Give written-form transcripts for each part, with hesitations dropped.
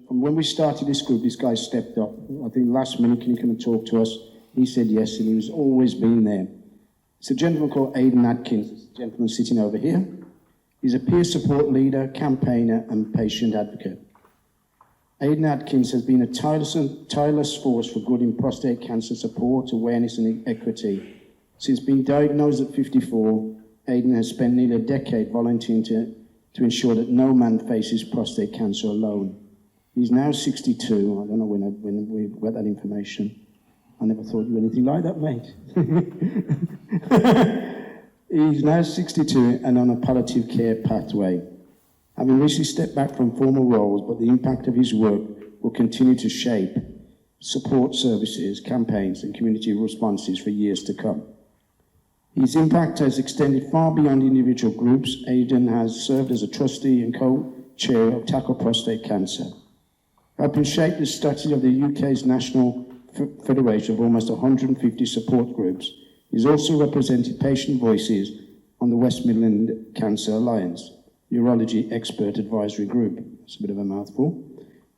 And when we started this group, this guy stepped up. I think last minute, can you come and talk to us? He said yes, and he's always been there. It's a gentleman called Aidan Atkins, the gentleman sitting over here. He's a peer support leader, campaigner, and patient advocate. Aidan Atkins has been a tireless force for good in prostate cancer support, awareness, and equity. Since being diagnosed at 54, Aidan has spent nearly a decade volunteering to ensure that no man faces prostate cancer alone. He's now 62. I don't know when we got that information. I never thought you were anything like that, mate. He's now 62 and on a palliative care pathway. Having recently stepped back from formal roles, but the impact of his work will continue to shape support services, campaigns, and community responses for years to come. His impact has extended far beyond individual groups. Aidan has served as a trustee and co-chair of Tackle Prostate Cancer, helping shape the strategy of the UK's National Federation of almost 150 support groups. He's also represented patient voices on the West Midland Cancer Alliance Urology Expert Advisory Group. It's a bit of a mouthful.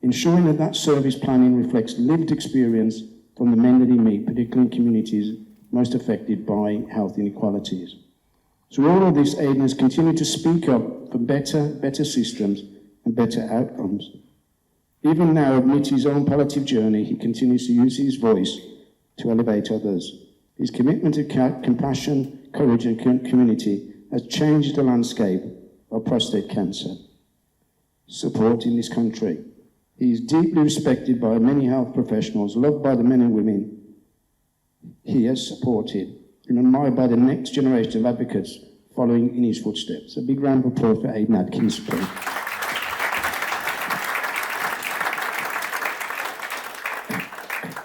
Ensuring that service planning reflects lived experience from the men that he meets, particularly in communities most affected by health inequalities. Through all of this, Aidan has continued to speak up for better systems and better outcomes. Even now, amidst his own palliative journey, he continues to use his voice to elevate others. His commitment to compassion, courage, and community has changed the landscape of prostate cancer support in this country. He is deeply respected by many health professionals, loved by the men and women he has supported, and admired by the next generation of advocates following in his footsteps. A big round of applause for Aidan Atkins, please.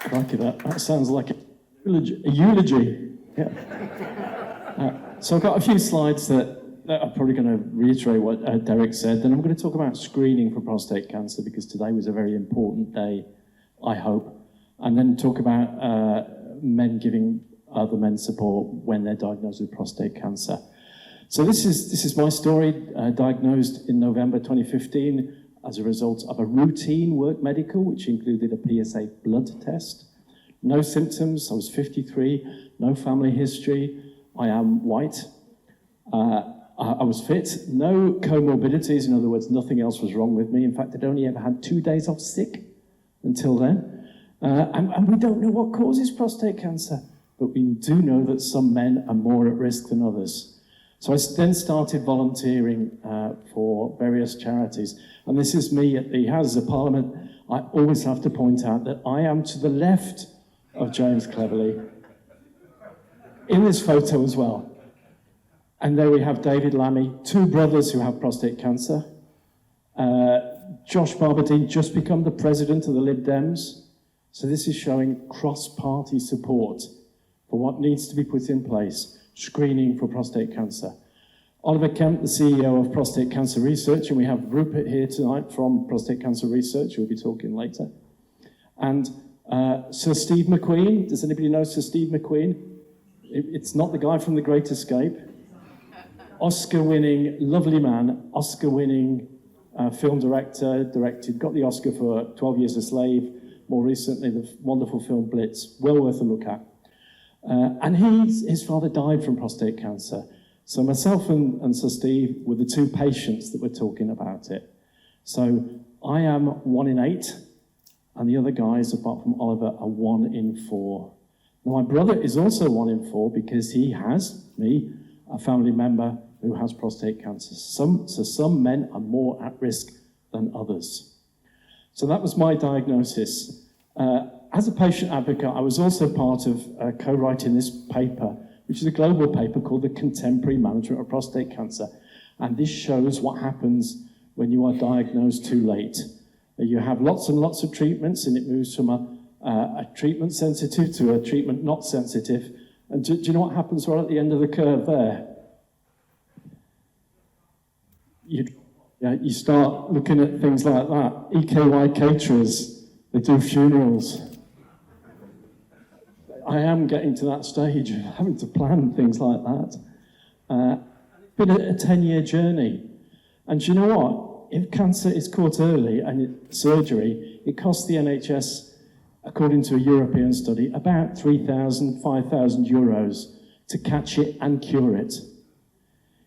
Crikey, that sounds like a eulogy. Yeah. So I've got a few slides that are probably going to reiterate what Derek said. Then I'm going to talk about screening for prostate cancer, because today was a very important day, I hope. And then talk about men giving other men support when they're diagnosed with prostate cancer. So this is my story, diagnosed in November 2015 as a result of a routine work medical, which included a PSA blood test. No symptoms, I was 53, no family history, I am white. I was fit, no comorbidities, in other words, nothing else was wrong with me. In fact, I'd only ever had 2 days off sick until then. And we don't know what causes prostate cancer, but we do know that some men are more at risk than others. So I then started volunteering for various charities. And this is me at the Houses of Parliament. I always have to point out that I am to the left of James Cleverly in this photo as well. And there we have David Lammy, two brothers who have prostate cancer. Josh Barbadine just become the president of the Lib Dems. So this is showing cross-party support for what needs to be put in place, screening for prostate cancer. Oliver Kemp, the CEO of Prostate Cancer Research, and we have Rupert here tonight from Prostate Cancer Research, who will be talking later. And Sir Steve McQueen, does anybody know Sir Steve McQueen? It's not the guy from The Great Escape. Oscar-winning, lovely man, Oscar-winning film director, got the Oscar for 12 Years a Slave, more recently the wonderful film Blitz, well worth a look at. And his father died from prostate cancer. So myself and Sir Steve were the two patients that were talking about it. So I am 1 in 8, and the other guys, apart from Oliver, are 1 in 4. Now my brother is also 1 in 4 because he has, a family member who has prostate cancer. So some men are more at risk than others. So that was my diagnosis. As a patient advocate, I was also part of co-writing this paper, which is a global paper called The Contemporary Management of Prostate Cancer. And this shows what happens when you are diagnosed too late. You have lots and lots of treatments, and it moves from a treatment sensitive to a treatment not sensitive. And do you know what happens right at the end of the curve there? You start looking at things like that. EKY caterers, they do funerals. I am getting to that stage of having to plan things like that. It's been a 10-year journey. And do you know what? if cancer is caught early and surgery, it costs the NHS, according to a European study, about 3,000, 5,000 euros to catch it and cure it.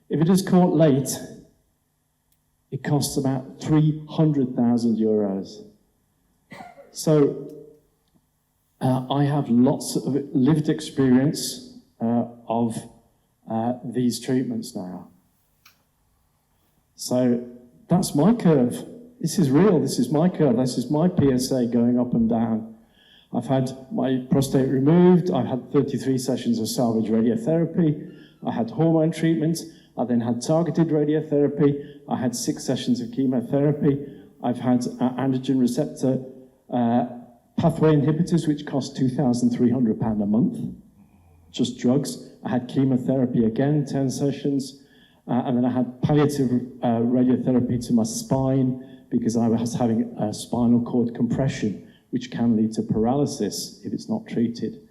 If it is caught late, it costs about 300,000 euros. So I have lots of lived experience of these treatments now. So that's my curve. This is real, this is my curve, this is my PSA going up and down. I've had my prostate removed, I've had 33 sessions of salvage radiotherapy, I had hormone treatment, I then had targeted radiotherapy, I had 6 sessions of chemotherapy, I've had androgen receptor pathway inhibitors, which cost £2,300 a month, just drugs. I had chemotherapy again, 10 sessions, and then I had palliative radiotherapy to my spine because I was having a spinal cord compression, which can lead to paralysis if it's not treated.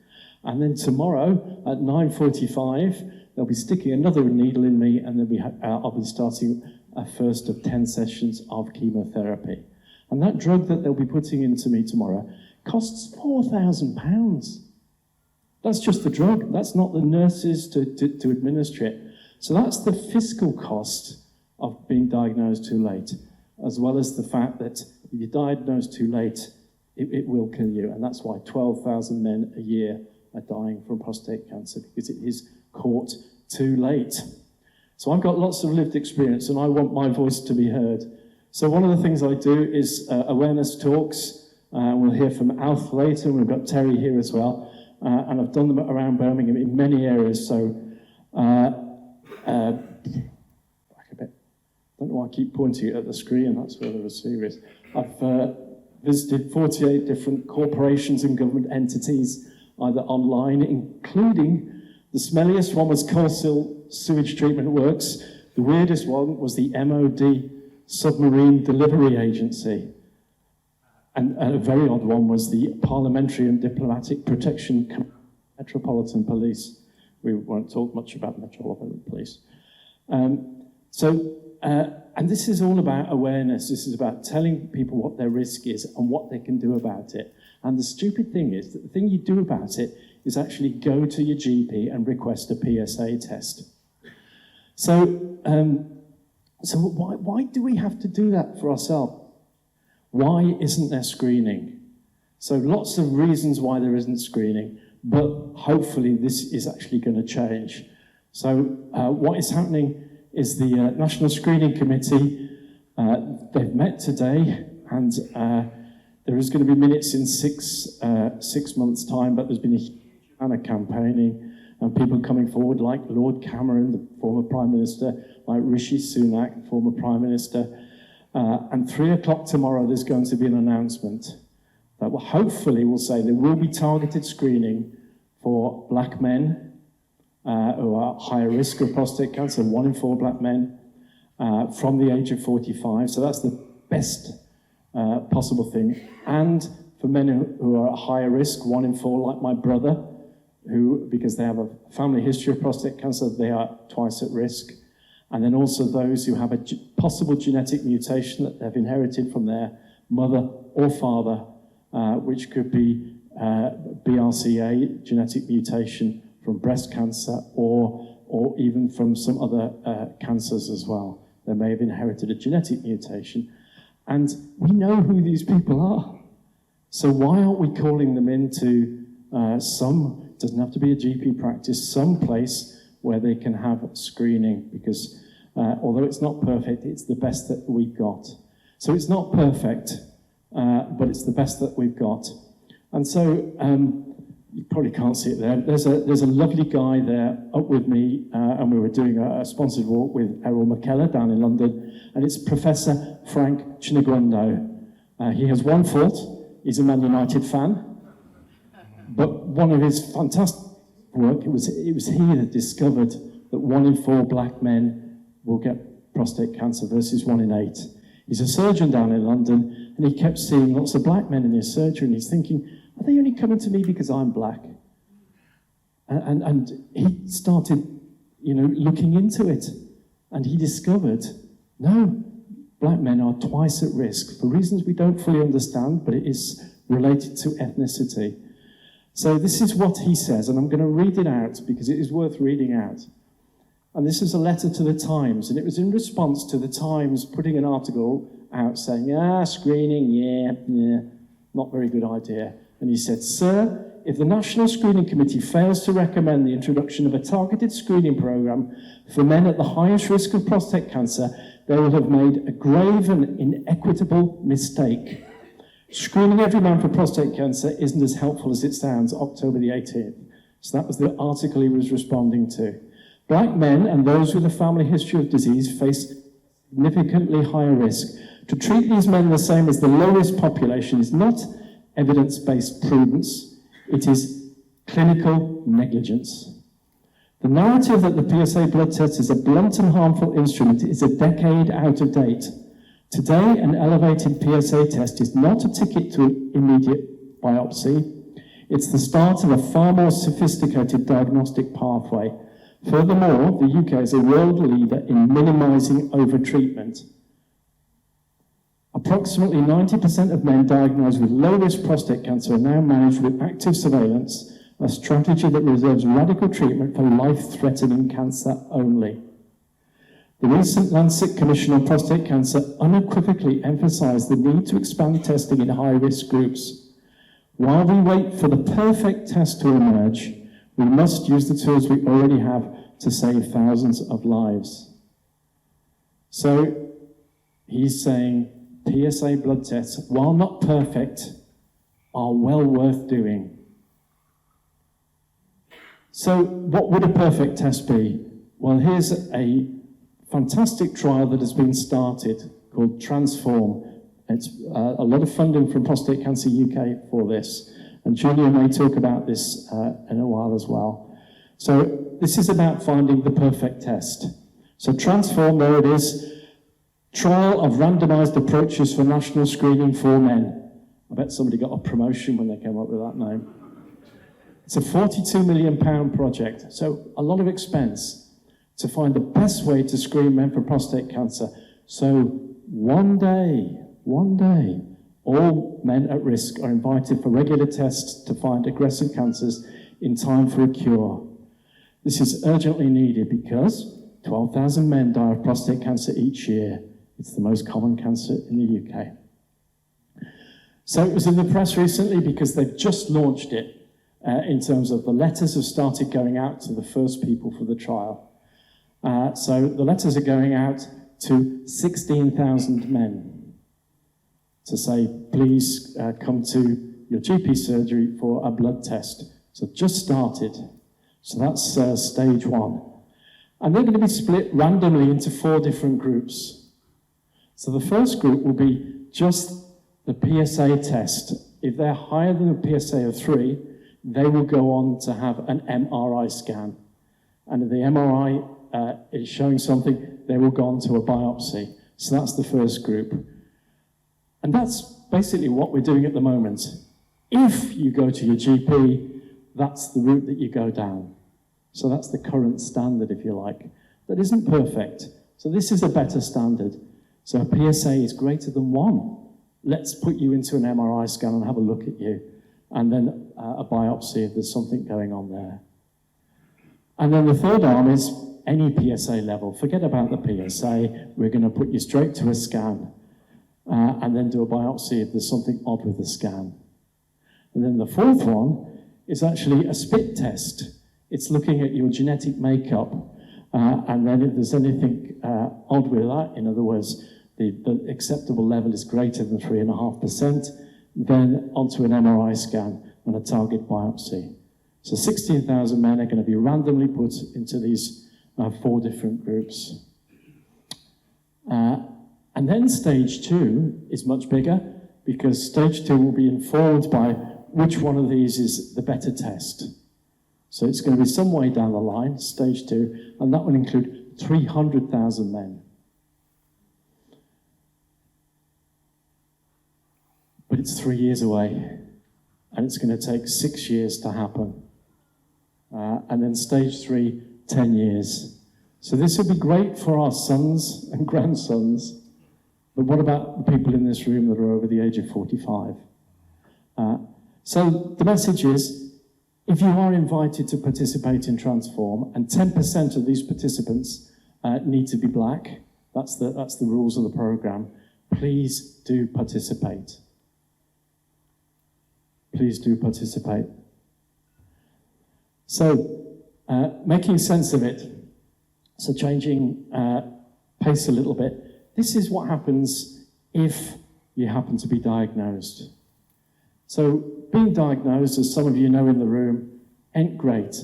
And then tomorrow at 9:45, they'll be sticking another needle in me, and then I'll be starting a first of 10 sessions of chemotherapy. And that drug that they'll be putting into me tomorrow costs £4,000. That's just the drug. That's not the nurses to administer it. So that's the fiscal cost of being diagnosed too late, as well as the fact that if you're diagnosed too late, it will kill you. And that's why 12,000 men a year are dying from prostate cancer, because it is caught too late. So I've got lots of lived experience, and I want my voice to be heard. So one of the things I do is awareness talks. We'll hear from Alf later, and we've got Terry here as well. And I've done them around Birmingham in many areas. So back a bit. I don't know why I keep pointing at the screen. That's where the receiver is. I've visited 48 different corporations and government entities, either online, including the smelliest one was Coalsill Sewage Treatment Works. The weirdest one was the MOD Submarine Delivery Agency. And a very odd one was the Parliamentary and Diplomatic Protection Metropolitan Police. We won't talk much about Metropolitan Police. And this is all about awareness. This is about telling people what their risk is and what they can do about it. And the stupid thing is that the thing you do about it is actually go to your GP and request a PSA test. So why do we have to do that for ourselves? Why isn't there screening? So lots of reasons why there isn't screening, but hopefully this is actually going to change. So what is happening is the National Screening Committee, they've met today, and there is going to be minutes in six months' time, but there's been a huge amount of campaigning and people coming forward like Lord Cameron, the former Prime Minister, like Rishi Sunak, former Prime Minister. And 3 o'clock tomorrow, there's going to be an announcement that will hopefully will say there will be targeted screening for black men who are at higher risk of prostate cancer, 1 in 4 black men from the age of 45. So that's the best possible thing. And for men who are at higher risk, 1 in 4, like my brother, who, because they have a family history of prostate cancer, they are twice at risk. And then also those who have a possible genetic mutation that they've inherited from their mother or father, which could be BRCA, genetic mutation from breast cancer, or even from some other cancers as well. They may have inherited a genetic mutation. And we know who these people are. So why aren't we calling them into doesn't have to be a GP practice, some place where they can have screening, because although it's not perfect, it's the best that we've got. So it's not perfect, but it's the best that we've got. And so you probably can't see it there. There's a lovely guy there up with me, and we were doing a sponsored walk with Errol McKellar down in London, and it's Professor Frank Chinagwando. He has one fault: he's a Man United fan. But one of his fantastic work, it was he that discovered that 1 in 4 black men will get prostate cancer versus 1 in 8. He's a surgeon down in London, and he kept seeing lots of black men in his surgery, and he's thinking, are they only coming to me because I'm black? And he started, looking into it, and he discovered, no, black men are twice at risk for reasons we don't fully understand, but it is related to ethnicity. So this is what he says, and I'm going to read it out because it is worth reading out. And this is a letter to the Times, and it was in response to the Times putting an article out saying, screening, yeah, not very good idea. And he said, "Sir, if the National Screening Committee fails to recommend the introduction of a targeted screening programme for men at the highest risk of prostate cancer, they will have made a grave and inequitable mistake. Screening every man for prostate cancer isn't as helpful as it sounds," October the 18th. So that was the article he was responding to. "Black men and those with a family history of disease face significantly higher risk. To treat these men the same as the low-risk population is not evidence-based prudence, it is clinical negligence. The narrative that the PSA blood test is a blunt and harmful instrument is a decade out of date. Today, an elevated PSA test is not a ticket to immediate biopsy. It's the start of a far more sophisticated diagnostic pathway. Furthermore, the UK is a world leader in minimising overtreatment. Approximately 90% of men diagnosed with low-risk prostate cancer are now managed with active surveillance, a strategy that reserves radical treatment for life-threatening cancer only. The recent Lancet Commission on Prostate Cancer unequivocally emphasised the need to expand testing in high-risk groups. While we wait for the perfect test to emerge, we must use the tools we already have to save thousands of lives." So he's saying PSA blood tests, while not perfect, are well worth doing. So what would a perfect test be? Well, here's a fantastic trial that has been started called Transform. It's a lot of funding from Prostate Cancer UK for this. And Julia may talk about this in a while as well. So this is about finding the perfect test. So Transform, there it is. Trial of randomised approaches for national screening for men. I bet somebody got a promotion when they came up with that name. It's a £42 million project, so a lot of expense to find the best way to screen men for prostate cancer. So one day, all men at risk are invited for regular tests to find aggressive cancers in time for a cure. This is urgently needed because 12,000 men die of prostate cancer each year. It's the most common cancer in the UK. So it was in the press recently because they've just launched it in terms of the letters have started going out to the first people for the trial. So the letters are going out to 16,000 men to say, please come to your GP surgery for a blood test. So just started. So that's stage one. And they're going to be split randomly into 4 different groups. So the first group will be just the PSA test. If they're higher than a PSA of 3, they will go on to have an MRI scan. And if the MRI is showing something, they will go on to a biopsy. So that's the first group. And that's basically what we're doing at the moment. If you go to your GP, that's the route that you go down. So that's the current standard, if you like. That isn't perfect. So this is a better standard. So a PSA is greater than 1. Let's put you into an MRI scan and have a look at you. And then a biopsy if there's something going on there. And then the third arm is any PSA level. Forget about the PSA. We're going to put you straight to a scan. And then do a biopsy if there's something odd with the scan. And then the fourth one is actually a spit test. It's looking at your genetic makeup. And then if there's anything odd with that, in other words, the acceptable level is greater than 3.5%, then onto an MRI scan and a target biopsy. So 16,000 men are going to be randomly put into these 4 different groups. And then stage 2 is much bigger because stage 2 will be informed by which one of these is the better test. So it's going to be some way down the line, stage 2, and that will include 300,000 men. But it's 3 years away, and it's going to take 6 years to happen. And then stage 3, 10 years. So this will be great for our sons and grandsons, But what about the people in this room that are over the age of 45? So the message is, if you are invited to participate in Transform, and 10% of these participants need to be black, that's the rules of the program, please do participate. Please do participate. So, making sense of it, so changing pace a little bit, this is what happens if you happen to be diagnosed. So, being diagnosed, as some of you know in the room, ain't great.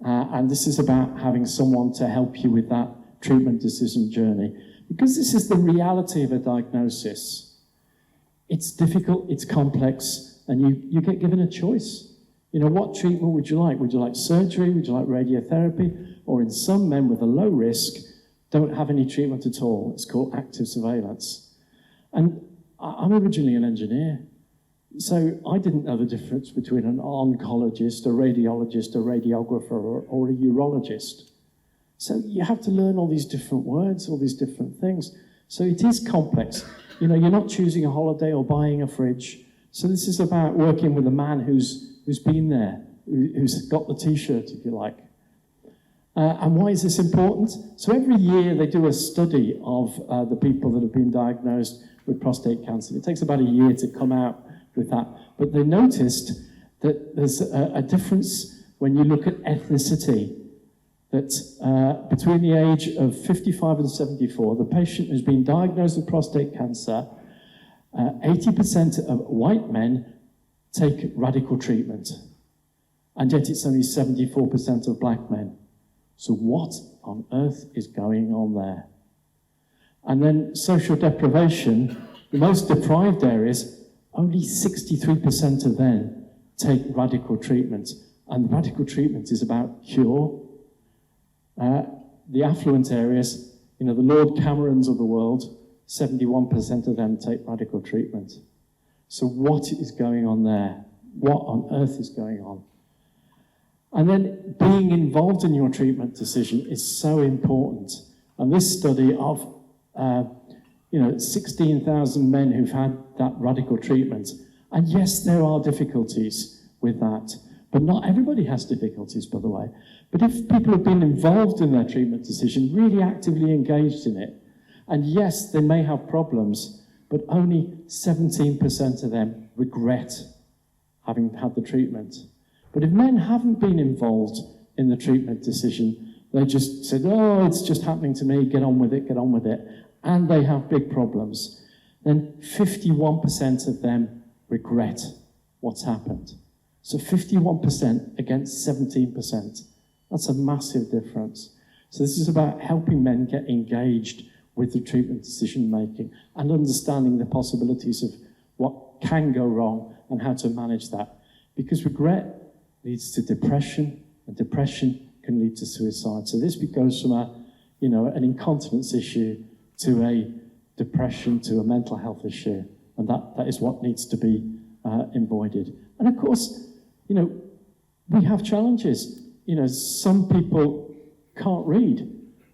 And this is about having someone to help you with that treatment decision journey. Because this is the reality of a diagnosis. It's difficult, it's complex, and you get given a choice. You know, what treatment would you like? Would you like surgery? Would you like radiotherapy? Or in some men with a low risk, don't have any treatment at all. It's called active surveillance. And I'm originally an engineer. So I didn't know the difference between an oncologist, a radiologist, a radiographer, or a urologist. So you have to learn all these different words, all these different things. So it is complex. You know, you're not choosing a holiday or buying a fridge. So this is about working with a man who's been there, who's got the T-shirt, if you like. And why is this important? So every year they do a study of the people that have been diagnosed with prostate cancer. It takes about a year to come out with that. But they noticed that there's a difference when you look at ethnicity, that between the age of 55 and 74, the patient who's been diagnosed with prostate cancer, 80% of white men take radical treatment, and yet it's only 74% of black men. So what on earth is going on there? And then social deprivation, the most deprived areas, only 63% of them take radical treatment. And radical treatment is about cure. The affluent areas, you know, the Lord Camerons of the world, 71% of them take radical treatment. So what is going on there? What on earth is going on? And then being involved in your treatment decision is so important. And this study of 16,000 men who've had that radical treatment, and yes, there are difficulties with that, but not everybody has difficulties, by the way. But if people have been involved in their treatment decision, really actively engaged in it, and yes, they may have problems, but only 17% of them regret having had the treatment. But if men haven't been involved in the treatment decision, they just said, oh, it's just happening to me, get on with it, and they have big problems, then 51% of them regret what's happened. So 51% against 17%. That's a massive difference. So this is about helping men get engaged with the treatment decision making and understanding the possibilities of what can go wrong and how to manage that. Because regret leads to depression, and depression can lead to suicide. So this goes from an incontinence issue to a depression, to a mental health issue. And that is what needs to be avoided. And of course, we have challenges. Some people can't read.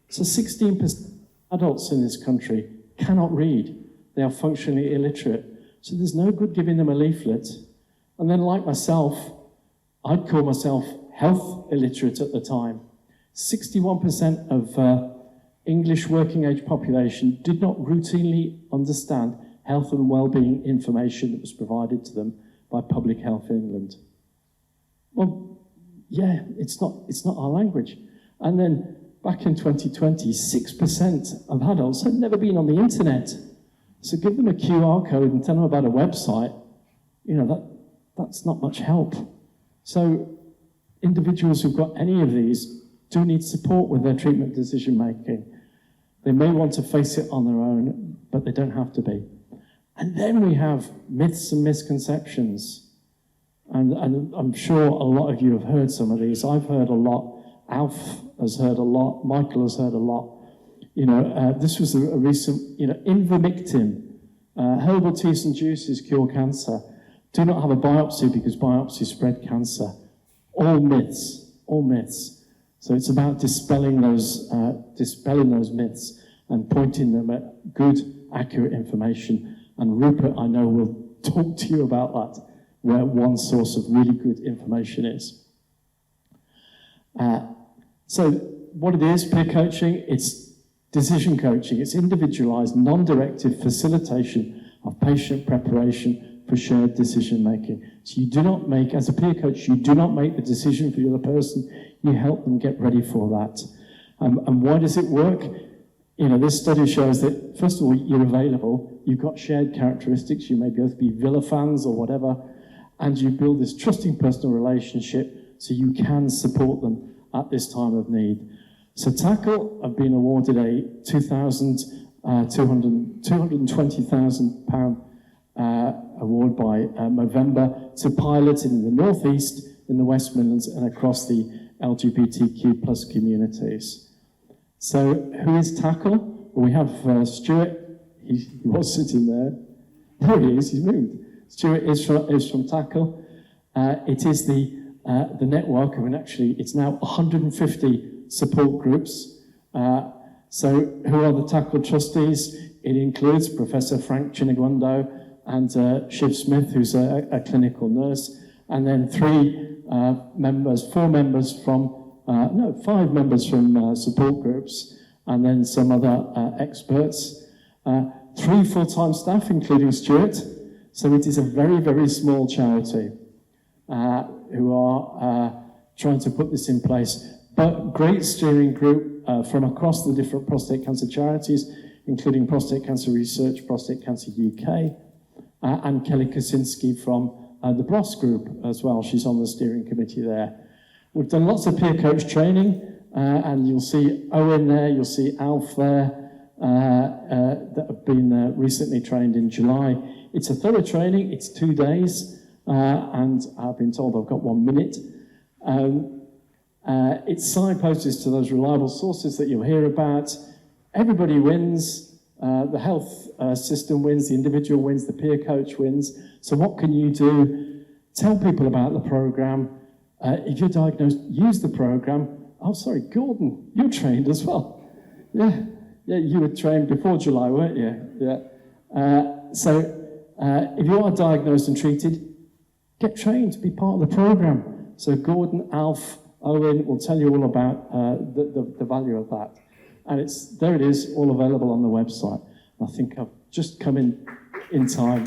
So 16% of adults in this country cannot read. They are functionally illiterate. So there's no good giving them a leaflet. And then like myself, I'd call myself health illiterate at the time. 61% of English working age population did not routinely understand health and well-being information that was provided to them by Public Health England. Well, yeah, it's not our language. And then back in 2020, 6% of adults had never been on the internet. So give them a QR code and tell them about a website. That's not much help. So individuals who've got any of these do need support with their treatment decision making. They may want to face it on their own, but they don't have to be. And then we have myths and misconceptions. And I'm sure a lot of you have heard some of these. I've heard a lot. Alf has heard a lot. Michael has heard a lot. This was a recent, Invamictin, herbal teas and juices cure cancer. Do not have a biopsy because biopsy spread cancer. All myths, all myths. So it's about dispelling those myths and pointing them at good accurate information. And Rupert, I know, will talk to you about that, where one source of really good information is. So what it is, peer coaching, it's decision coaching. It's individualized, non-directive facilitation of patient preparation for shared decision making. So you do not make, as a peer coach, you do not make the decision for the other person, you help them get ready for that. And why does it work? You know, this study shows that, first of all, you're available, you've got shared characteristics, you may both be Villa fans or whatever, and you build this trusting personal relationship so you can support them at this time of need. So Tackle have been awarded a £220,000 award by Movember to pilot in the North East, in the West Midlands, and across the LGBTQ plus communities. So who is Tackle? Well, we have Stuart. He was sitting there. There he is, he's moved. Stuart is from Tackle. It is the network, I mean, actually, it's now 150 support groups. So who are the Tackle trustees? It includes Professor Frank Chinagwando and Shiv Smith, who's a clinical nurse, and then five members from support groups, and then some other experts. 3 full-time staff, including Stuart. So it is a very, very small charity who are trying to put this in place. But great steering group from across the different prostate cancer charities, including Prostate Cancer Research, Prostate Cancer UK, and Kelly Kaczynski from the BROS group as well. She's on the steering committee there. We've done lots of peer coach training, and you'll see Owen there, you'll see Alf there, that have been recently trained in July. It's a thorough training, it's 2 days, and I've been told I've got 1 minute. It signposts to those reliable sources that you'll hear about. Everybody wins. The health system wins, the individual wins, the peer coach wins. So what can you do? Tell people about the program. If you're diagnosed, use the program. Oh, sorry, Gordon, you're trained as well. Yeah, you were trained before July, weren't you? Yeah. So if you are diagnosed and treated, get trained, be part of the program. So Gordon, Alf, Owen will tell you all about the value of that. And there it is, all available on the website. I think I've just come in time.